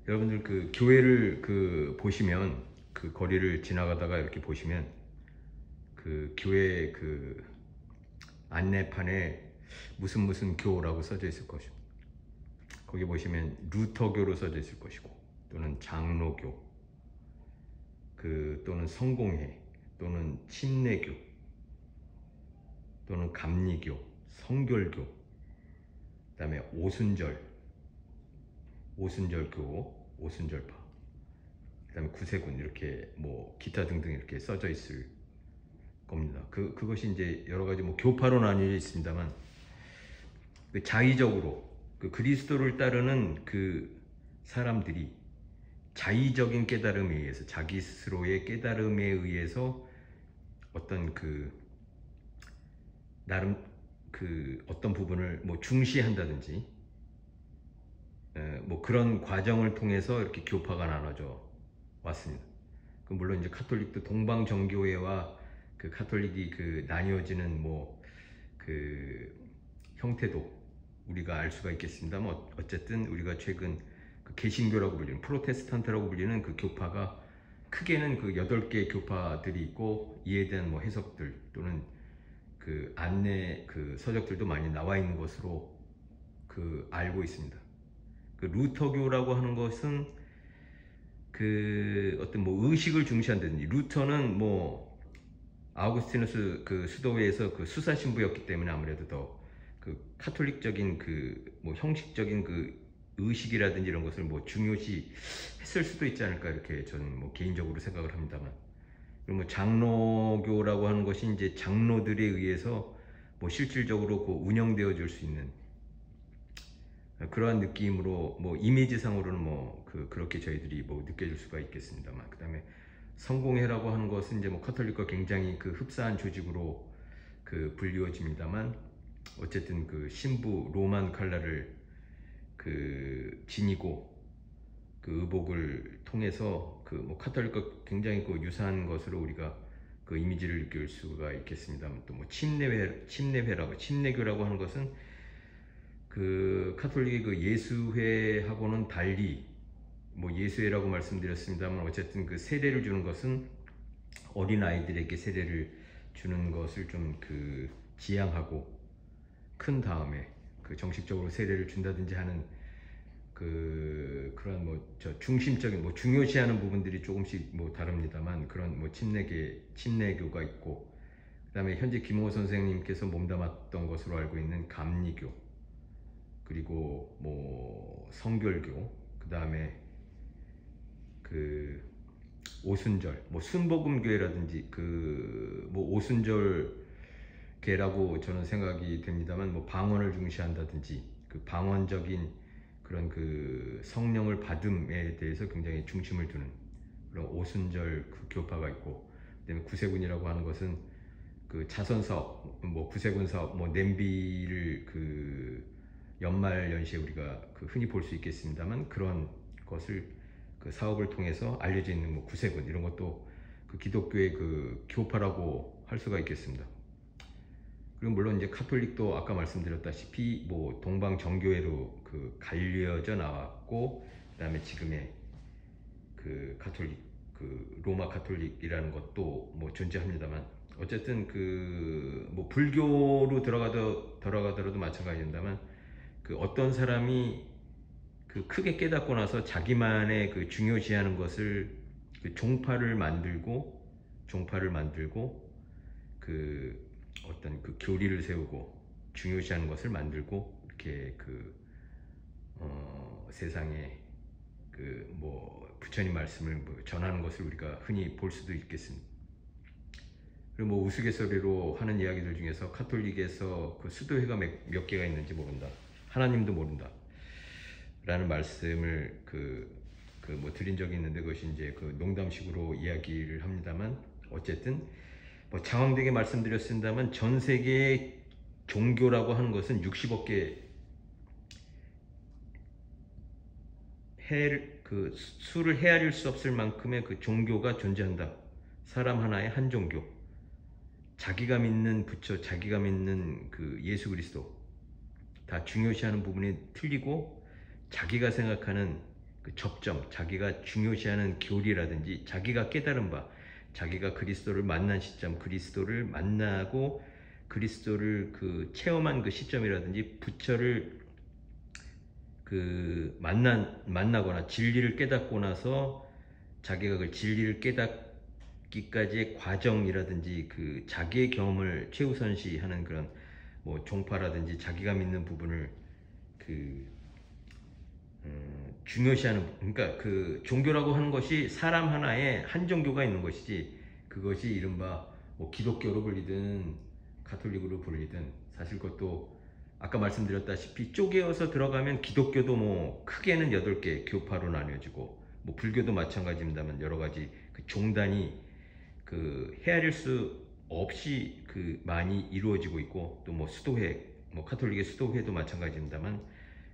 여러분들 그 교회를 보시면 그 거리를 지나가다가 이렇게 보시면 그 교회 그 안내판에 무슨 교라고 써져 있을 것이고, 거기 보시면 루터교로 써져 있을 것이고, 또는 장로교, 또는 성공회, 또는 침례교, 또는 감리교, 성결교, 그다음에 오순절교, 오순절파, 그다음에 구세군, 이렇게 뭐 기타 등등 이렇게 써져 있을 겁니다. 그것이 이제 여러 가지 뭐 교파로 나뉘어 있습니다만, 자의적으로 그리스도를 따르는 그 사람들이 자의적인 깨달음에 의해서, 자기 스스로의 깨달음에 의해서 어떤 나름 어떤 부분을 뭐 중시한다든지, 뭐 그런 과정을 통해서 이렇게 교파가 나눠져 왔습니다. 물론 이제 카톨릭도 동방정교회와 카톨릭이 나뉘어지는 뭐 형태도 우리가 알 수가 있겠습니다만, 어쨌든 우리가 최근 개신교라고 불리는, 프로테스탄트라고 불리는 그 교파가 크게는 8개의 교파들이 있고, 이에 대한 뭐 해석들 또는 안내 서적들도 많이 나와 있는 것으로 알고 있습니다. 루터교라고 하는 것은 어떤 뭐 의식을 중시한다든지, 루터는 뭐 아우구스티누스 수도회에서 수사 신부였기 때문에 아무래도 더 카톨릭적인 뭐 형식적인 의식이라든지 이런 것을 뭐 중요시 했을 수도 있지 않을까, 이렇게 저는 뭐 개인적으로 생각을 합니다만, 그리고 뭐 장로교라고 하는 것이 이제 장로들에 의해서 뭐 실질적으로 운영되어 줄 수 있는 그러한 느낌으로, 뭐 이미지상으로는 뭐 그렇게 저희들이 뭐 느껴질 수가 있겠습니다만, 그 다음에 성공회라고 하는 것은 이제 뭐 카톨릭과 굉장히 흡사한 조직으로 불리워집니다만, 어쨌든 신부 로만 칼라를 지니고 의복을 통해서 뭐 카톨릭과 굉장히 유사한 것으로 우리가 이미지를 느낄 수가 있겠습니다만, 또 뭐 침례교라고 하는 것은 카톨릭의 예수회하고는 달리, 뭐 예수회라고 말씀드렸습니다만, 어쨌든 세례를 주는 것은 어린 아이들에게 세례를 주는 것을 좀 지양하고, 큰 다음에 정식적으로 세례를 준다든지 하는 그런 뭐 중심적인, 뭐 중요시하는 부분들이 조금씩 뭐 다릅니다만, 그런 뭐 침례교가 있고, 그 다음에 현재 김홍호 선생님께서 몸담았던 것으로 알고 있는 감리교, 그리고 뭐 성결교, 그 다음에 오순절, 뭐 순복음교회라든지 뭐 오순절계라고 저는 생각이 됩니다만, 뭐 방언을 중시한다든지, 방언적인 그런 성령을 받음에 대해서 굉장히 중심을 두는 그런 오순절 교파가 있고, 그다음에 구세군이라고 하는 것은 자선 사업, 뭐 구세군 사업, 뭐 냄비를 연말 연시에 우리가 흔히 볼 수 있겠습니다만, 그런 것을 사업을 통해서 알려져 있는 뭐 구세군, 이런 것도 기독교의 교파라고 할 수가 있겠습니다. 그리고 물론 이제 카톨릭도 아까 말씀드렸다시피 뭐 동방 정교회로 갈려져 나왔고, 그다음에 지금의 카톨릭, 로마 카톨릭이라는 것도 뭐 존재합니다만, 어쨌든 뭐 불교로 들어가더라도 마찬가지입니다만, 어떤 사람이 크게 깨닫고 나서 자기만의 중요시하는 것을 종파를 만들고 어떤 교리를 세우고 중요시하는 것을 만들고, 이렇게 세상에 뭐 부처님 말씀을 뭐 전하는 것을 우리가 흔히 볼 수도 있겠습니다. 그리고 뭐 우스갯소리로 하는 이야기들 중에서, 카톨릭에서 수도회가 몇 개가 있는지 모른다, 하나님도 모른다 라는 말씀을 뭐 드린 적이 있는데, 그것이 이제 농담식으로 이야기를 합니다만, 어쨌든 뭐 장황되게 말씀드렸습니다만, 전 세계의 종교라고 하는 것은 60억 개, 수를 헤아릴 수 없을 만큼의 종교가 존재한다. 사람 하나의 한 종교, 자기가 믿는 부처, 자기가 믿는 예수 그리스도, 다 중요시하는 부분이 틀리고, 자기가 생각하는 그 접점, 자기가 중요시하는 교리라든지 자기가 깨달은 바, 자기가 그리스도를 만난 시점, 그리스도를 만나고 그리스도를 그 체험한 그 시점이라든지 부처를 그 만나거나 진리를 깨닫고 나서 자기가 그 진리를 깨닫기까지의 과정이라든지 그 자기의 경험을 최우선시하는 그런 뭐 종파라든지 자기가 믿는 부분을 그 중요시하는, 그러니까 그 종교라고 하는 것이 사람 하나에 한 종교가 있는 것이지, 그것이 이른바 뭐 기독교로 불리든 가톨릭으로 불리든 사실 그것도 아까 말씀드렸다시피 쪼개어서 들어가면 기독교도 뭐 크게는 8개 교파로 나뉘어지고, 뭐 불교도 마찬가지입니다만 여러 가지 그 종단이 그 헤아릴 수 없이 그 많이 이루어지고 있고, 또 뭐 수도회, 뭐 가톨릭의 수도회도 마찬가지입니다만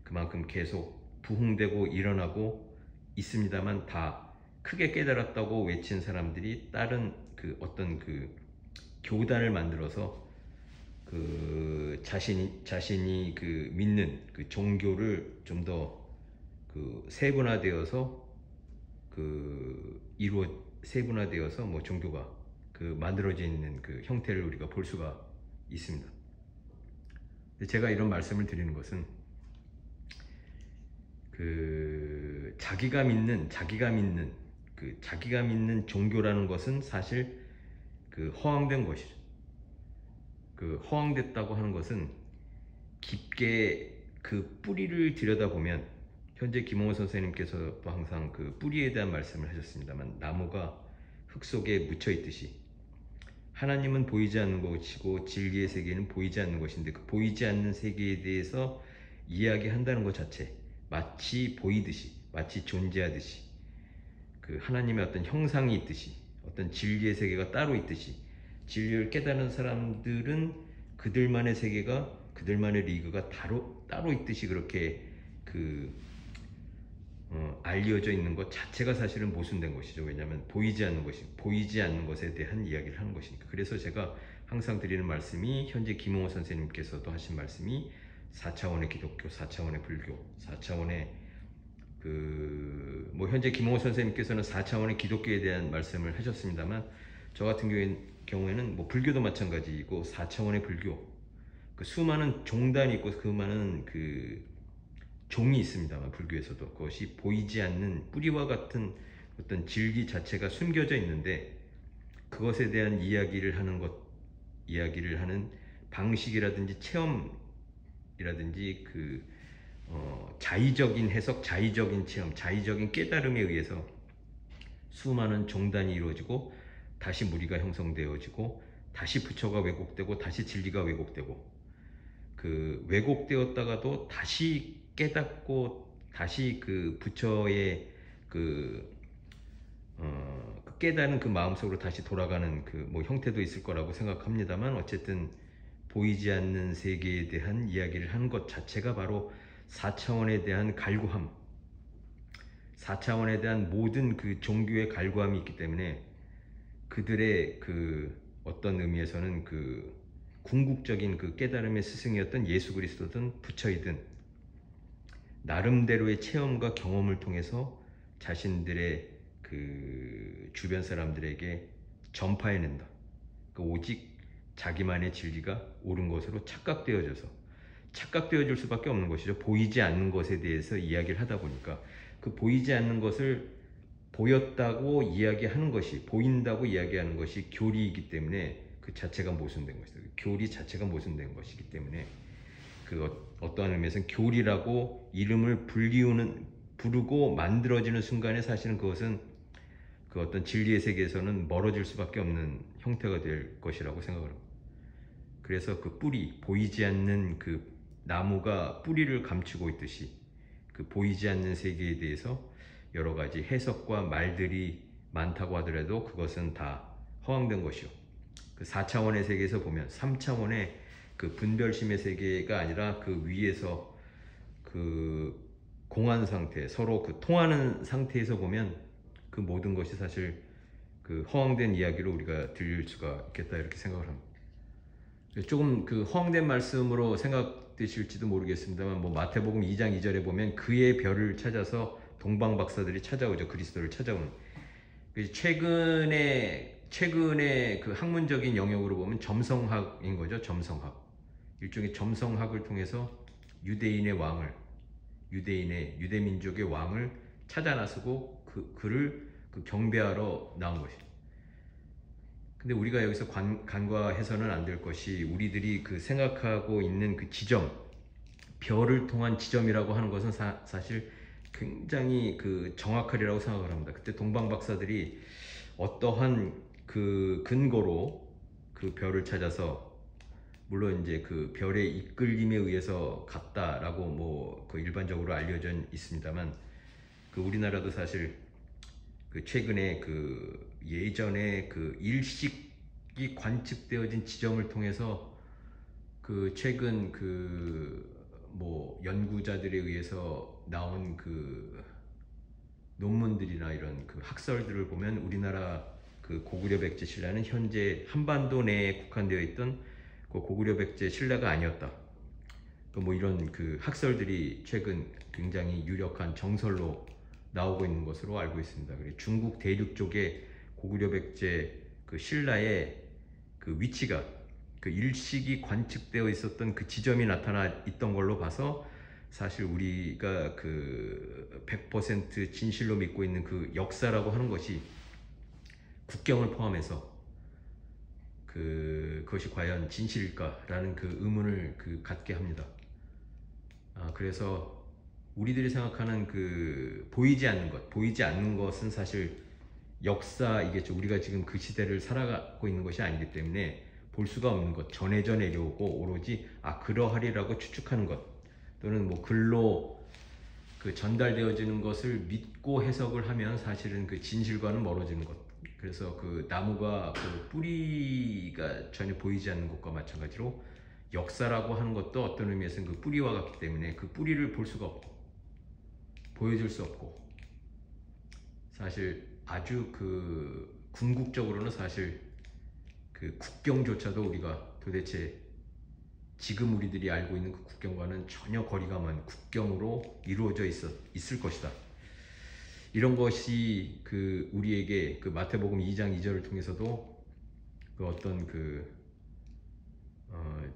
그만큼 계속 부흥되고 일어나고 있습니다만, 다 크게 깨달았다고 외친 사람들이 다른 그 어떤 그 교단을 만들어서 그 자신이 그 믿는 그 종교를 좀 더 그 세분화되어서 세분화되어서 뭐 종교가 그 만들어져 있는 그 형태를 우리가 볼 수가 있습니다. 제가 이런 말씀을 드리는 것은 그 자기가 믿는 종교라는 것은 사실 그 허황된 것이죠. 그 허황됐다고 하는 것은 깊게 그 뿌리를 들여다보면, 현재 김홍호 선생님께서도 항상 그 뿌리에 대한 말씀을 하셨습니다만, 나무가 흙 속에 묻혀 있듯이 하나님은 보이지 않는 것이고 진리의 세계는 보이지 않는 것인데, 그 보이지 않는 세계에 대해서 이야기한다는 것 자체, 마치 보이듯이, 마치 존재하듯이, 그 하나님의 어떤 형상이 있듯이, 어떤 진리의 세계가 따로 있듯이, 진리를 깨달은 사람들은 그들만의 세계가, 그들만의 리그가 따로 있듯이 그렇게 알려져 있는 것 자체가 사실은 모순된 것이죠. 왜냐하면 보이지 않는 것에 대한 이야기를 하는 것이니까. 그래서 제가 항상 드리는 말씀이, 현재 김홍호 선생님께서도 하신 말씀이 4차원의 기독교, 4차원의 불교, 4차원의 뭐 현재 김홍호 선생님께서는 4차원의 기독교에 대한 말씀을 하셨습니다만, 저 같은 경우에는 뭐 불교도 마찬가지이고 4차원의 불교, 그 수많은 종단이 있고 그 많은 그 종이 있습니다만, 불교에서도 그것이 보이지 않는 뿌리와 같은 어떤 진리 자체가 숨겨져 있는데, 그것에 대한 이야기를 하는 방식이라든지 체험이라든지 자의적인 해석, 자의적인 체험, 자의적인 깨달음에 의해서 수많은 종단이 이루어지고, 다시 무리가 형성되어지고, 다시 부처가 왜곡되고, 다시 진리가 왜곡되고, 그 왜곡되었다가도 다시 깨닫고, 다시 그 부처의 깨닫는 그 마음속으로 다시 돌아가는 그 뭐 형태도 있을 거라고 생각합니다만, 어쨌든 보이지 않는 세계에 대한 이야기를 하는 것 자체가 바로 4차원에 대한 갈구함, 4차원에 대한 모든 그 종교의 갈구함이 있기 때문에, 그들의 그 어떤 의미에서는 그 궁극적인 그 깨달음의 스승이었던 예수 그리스도든 부처이든 나름대로의 체험과 경험을 통해서 자신들의 그 주변 사람들에게 전파해낸다. 그 오직 자기만의 진리가 옳은 것으로 착각되어질 수밖에 없는 것이죠. 보이지 않는 것에 대해서 이야기를 하다 보니까, 그 보이지 않는 것을 보였다고 이야기하는 것이, 보인다고 이야기하는 것이 교리이기 때문에 그 자체가 모순된 것이다. 교리 자체가 모순된 것이기 때문에, 그 어떠한 의미에서는 교리라고 이름을 부르고 만들어지는 순간에 사실은 그것은 그 어떤 진리의 세계에서는 멀어질 수밖에 없는 형태가 될 것이라고 생각을 합니다. 그래서 그 뿌리, 보이지 않는 그 나무가 뿌리를 감추고 있듯이, 그 보이지 않는 세계에 대해서 여러 가지 해석과 말들이 많다고 하더라도 그것은 다 허황된 것이요, 그 4차원의 세계에서 보면 3차원의 그 분별심의 세계가 아니라 그 위에서 그 공한 상태, 서로 그 통하는 상태에서 보면 그 모든 것이 사실 그 허황된 이야기로 우리가 들릴 수가 있겠다, 이렇게 생각을 합니다. 조금 그 허황된 말씀으로 생각되실지도 모르겠습니다만, 뭐 마태복음 2장 2절에 보면 그의 별을 찾아서 동방 박사들이 찾아오죠. 그리스도를 찾아오는. 그래서 최근에 그 학문적인 영역으로 보면 점성학인 거죠. 점성학. 일종의 점성학을 통해서 유대인의 왕을, 유대 민족의 왕을 찾아 나서고 그를 경배하러 나온 것이. 근데 우리가 여기서 간과해서는 안 될 것이, 우리들이 그 생각하고 있는 그 지점, 별을 통한 지점이라고 하는 것은 사실 굉장히 그 정확하리라고 생각을 합니다. 그때 동방 박사들이 어떠한 그 근거로 그 별을 찾아서, 물론 이제 그 별의 이끌림에 의해서 갔다라고 뭐 그 일반적으로 알려져 있습니다만, 그 우리나라도 사실 그 최근에 그 예전에 그 일식이 관측되어진 지점을 통해서 그 최근 그 뭐 연구자들에 의해서 나온 그 논문들이나 이런 그 학설들을 보면, 우리나라 그 고구려 백제 신라는 현재 한반도 내에 국한되어 있던 그 고구려 백제 신라가 아니었다. 뭐 이런 그 학설들이 최근 굉장히 유력한 정설로 나오고 있는 것으로 알고 있습니다. 그리고 중국 대륙 쪽에 고구려 백제 그 신라의 그 위치가, 그 일식이 관측되어 있었던 그 지점이 나타나 있던 걸로 봐서, 사실 우리가 그 100% 진실로 믿고 있는 그 역사라고 하는 것이 국경을 포함해서 그것이 과연 진실일까라는 그 의문을 갖게 합니다. 그래서 우리들이 생각하는 그 보이지 않는 것은 사실 역사이겠죠. 우리가 지금 그 시대를 살아가고 있는 것이 아니기 때문에 볼 수가 없는 것, 전해져 내려오고 오로지 그러하리라고 추측하는 것, 또는 뭐 글로 그 전달되어지는 것을 믿고 해석을 하면 사실은 그 진실과는 멀어지는 것. 그래서 그 나무가 그 뿌리가 전혀 보이지 않는 것과 마찬가지로, 역사라고 하는 것도 어떤 의미에서는 그 뿌리와 같기 때문에 그 뿌리를 볼 수가 없고 보여줄 수 없고, 사실 아주 그 궁극적으로는 사실 그 국경조차도 우리가 도대체 지금 우리들이 알고 있는 그 국경과는 전혀 거리가 먼 국경으로 이루어져 있을 것이다. 이런 것이 그 우리에게 그 마태복음 2장 2절을 통해서도 그 어떤 그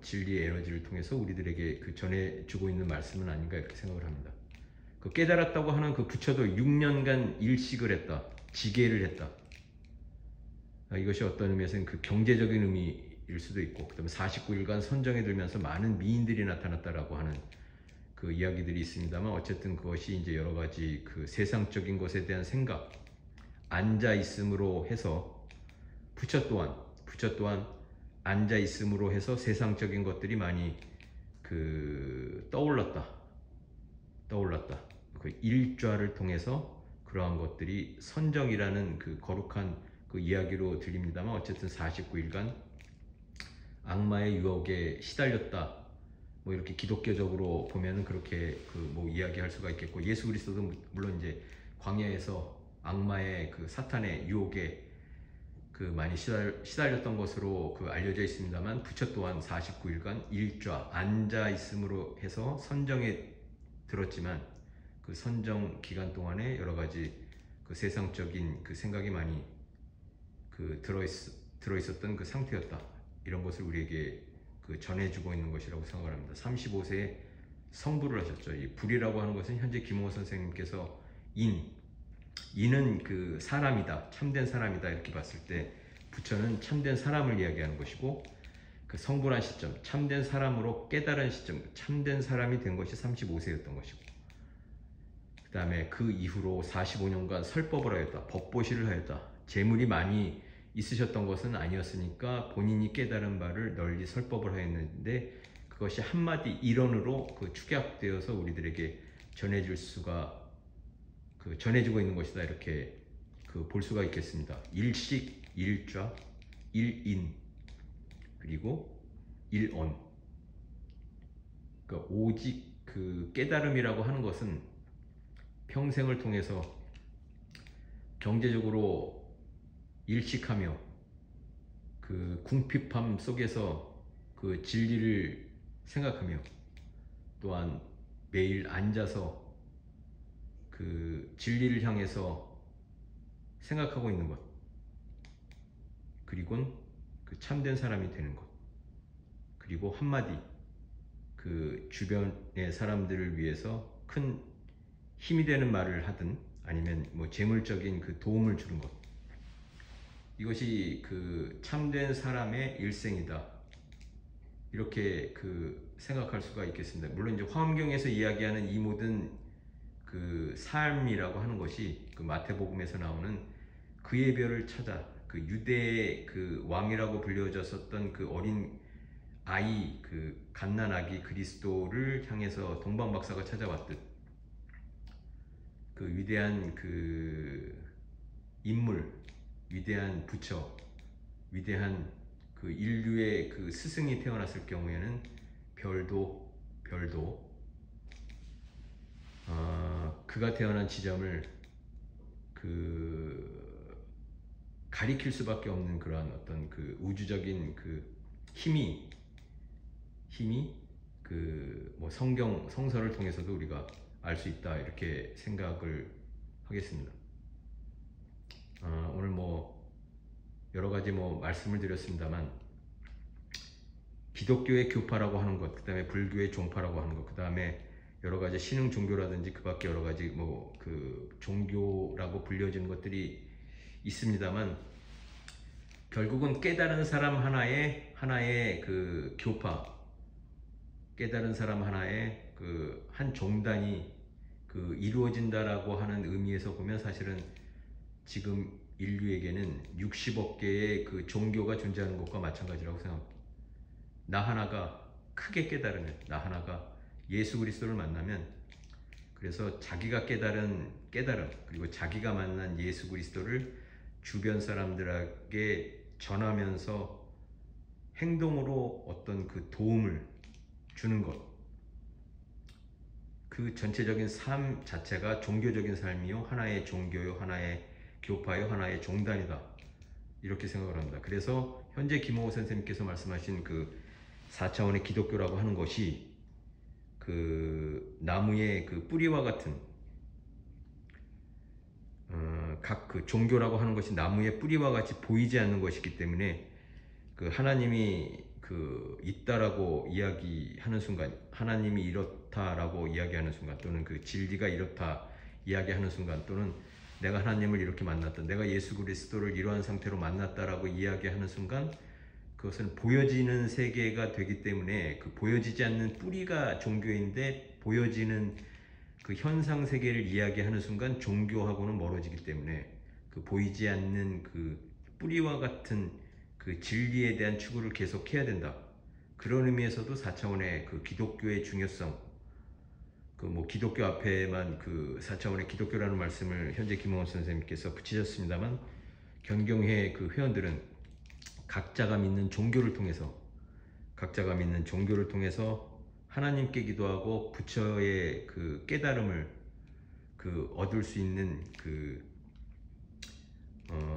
진리의 에너지를 통해서 우리들에게 그 전해주고 있는 말씀은 아닌가, 이렇게 생각을 합니다. 그 깨달았다고 하는 그 부처도 6년간 일식을 했다, 지계를 했다. 이것이 어떤 의미에서는 그 경제적인 의미일 수도 있고, 그 다음에 49일간 선정에 들면서 많은 미인들이 나타났다라고 하는 그 이야기들이 있습니다만, 어쨌든 그것이 이제 여러 가지 그 세상적인 것에 대한 생각, 앉아 있음으로 해서 부처 또한 앉아 있음으로 해서 세상적인 것들이 많이 그 떠올랐다. 그 일좌를 통해서 그러한 것들이 선정이라는 그 거룩한 그 이야기로 들립니다만, 어쨌든 49일간 악마의 유혹에 시달렸다. 뭐 이렇게 기독교적으로 보면은 그렇게 그 뭐 이야기할 수가 있겠고, 예수 그리스도도 물론 이제 광야에서 악마의 그 사탄의 유혹에 그 많이 시달렸던 것으로 그 알려져 있습니다만, 부처 또한 49일간 일좌 앉아 있음으로 해서 선정에 들었지만, 그 선정 기간 동안에 여러 가지 그 세상적인 그 생각이 많이 그 들어있었던 그 상태였다. 이런 것을 우리에게 그 전해주고 있는 것이라고 생각을 합니다. 35세에 성불을 하셨죠. 이 불이라고 하는 것은 현재 김홍호 선생님께서 인은 그 사람이다, 참된 사람이다, 이렇게 봤을 때 부처는 참된 사람을 이야기하는 것이고, 그 성불한 시점, 참된 사람으로 깨달은 시점, 참된 사람이 된 것이 35세였던 것이고, 그 다음에 그 이후로 45년간 설법을 하였다, 법보시를 하였다. 재물이 많이 있으셨던 것은 아니었으니까 본인이 깨달은 바를 널리 설법을 하였는데, 그것이 한마디 일언으로 그 축약되어서 우리들에게 전해지고 있는 것이다, 이렇게 그 볼 수가 있겠습니다. 일식, 일좌, 일인, 그리고 일언. 그러니까 오직 그 깨달음이라고 하는 것은 평생을 통해서 경제적으로 일식하며 그 궁핍함 속에서 그 진리를 생각하며, 또한 매일 앉아서 그 진리를 향해서 생각하고 있는 것, 그리고 그 참된 사람이 되는 것, 그리고 한마디 그 주변의 사람들을 위해서 큰 힘이 되는 말을 하든 아니면 뭐 재물적인 그 도움을 주는 것, 이것이 그 참된 사람의 일생이다, 이렇게 그 생각할 수가 있겠습니다. 물론 이제 화엄경에서 이야기하는 이 모든 그 삶이라고 하는 것이 그 마태복음에서 나오는 그의 별을 찾아, 그 유대의 그 왕이라고 불려졌었던 그 어린 아이, 그 갓난아기 그리스도를 향해서 동방박사가 찾아왔듯 그 위대한 그 인물, 위대한 부처, 위대한 그 인류의 그 스승이 태어났을 경우에는 별도 그가 태어난 지점을 그 가리킬 수밖에 없는 그러한 어떤 그 우주적인 그 힘이 그 뭐 성서를 통해서도 우리가 알 수 있다, 이렇게 생각을 하겠습니다. 오늘 뭐 여러 가지 뭐 말씀을 드렸습니다만, 기독교의 교파라고 하는 것, 그 다음에 불교의 종파라고 하는 것, 그 다음에 여러 가지 신흥 종교라든지 그 밖에 여러 가지 뭐 그 종교라고 불려지는 것들이 있습니다만, 결국은 깨달은 사람 하나의 그 교파, 깨달은 사람 하나의 그 한 종단이 그 이루어진다라고 하는 의미에서 보면 사실은 지금 인류에게는 60억 개의 그 종교가 존재하는 것과 마찬가지라고 생각합니다. 나 하나가 크게 깨달으면, 나 하나가 예수 그리스도를 만나면, 그래서 자기가 깨달은 깨달음, 그리고 자기가 만난 예수 그리스도를 주변 사람들에게 전하면서 행동으로 어떤 그 도움을 주는 것, 그 전체적인 삶 자체가 종교적인 삶이요, 하나의 종교요, 하나의 교파요, 하나의 종단이다, 이렇게 생각을 합니다. 그래서 현재 김홍호 선생님께서 말씀하신 그 4차원의 기독교라고 하는 것이 그 나무의 그 뿌리와 같은 각 그 종교라고 하는 것이 나무의 뿌리와 같이 보이지 않는 것이기 때문에, 그 하나님이 그 있다라고 이야기하는 순간, 하나님이 이렇다라고 이야기하는 순간, 또는 그 진리가 이렇다 이야기하는 순간, 또는 내가 하나님을 이렇게 만났다, 내가 예수 그리스도를 이러한 상태로 만났다라고 이야기하는 순간, 그것은 보여지는 세계가 되기 때문에, 그 보여지지 않는 뿌리가 종교인데 보여지는 그 현상 세계를 이야기하는 순간 종교하고는 멀어지기 때문에, 그 보이지 않는 그 뿌리와 같은 그 진리에 대한 추구를 계속 해야 된다. 그런 의미에서도 4차원의 그 기독교의 중요성, 그 뭐 기독교 앞에만 그 4차원의 기독교라는 말씀을 현재 김홍원 선생님께서 붙이셨습니다만, 견경회 그 회원들은 각자가 믿는 종교를 통해서 하나님께 기도하고 부처의 그 깨달음을 그 얻을 수 있는 그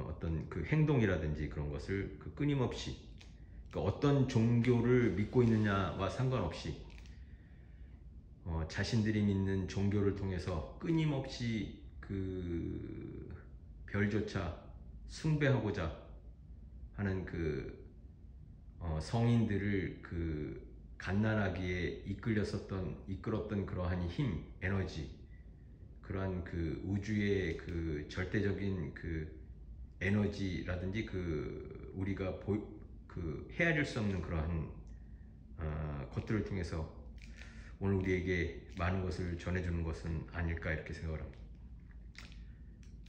어떤 그 행동이라든지 그런 것을 그 끊임없이, 그 어떤 종교를 믿고 있느냐와 상관없이 자신들이 믿는 종교를 통해서 끊임없이 그 별조차 숭배하고자 하는 그 성인들을 그 갓난아기에 이끌었던 그러한 힘, 에너지, 그러한 그 우주의 그 절대적인 그 에너지라든지 그 우리가 그 헤아릴 수 없는 그러한 것들을 통해서 오늘 우리에게 많은 것을 전해주는 것은 아닐까, 이렇게 생각을 합니다.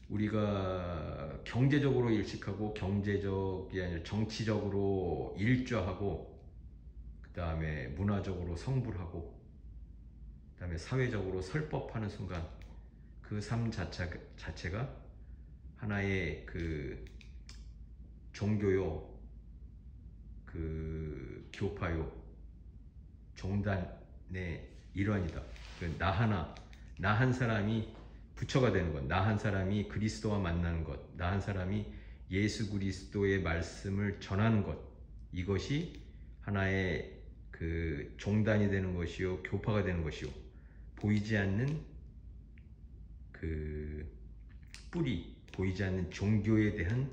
우리가 경제적으로 일식하고, 경제적이 아니라 정치적으로 일좌하고, 그 다음에 문화적으로 성불하고, 그 다음에 사회적으로 설법하는 순간, 그 삶 자체가 하나의 그 종교요, 그 교파요, 종단의 일환이다. 나 한 사람이 부처가 되는 것, 나 한 사람이 그리스도와 만나는 것, 나 한 사람이 예수 그리스도의 말씀을 전하는 것, 이것이 하나의 그 종단이 되는 것이요, 교파가 되는 것이요, 보이지 않는 그 숯불이 보이지 않는 종교에 대한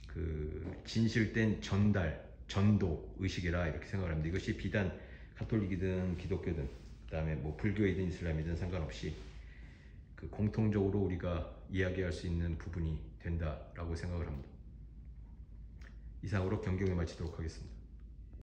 그 진실된 전도 의식이라 이렇게 생각을 합니다. 이것이 비단 가톨릭이든 기독교든 그다음에 뭐 불교이든 이슬람이든 상관없이 그 공통적으로 우리가 이야기할 수 있는 부분이 된다라고 생각을 합니다. 이상으로 경경을 마치도록 하겠습니다.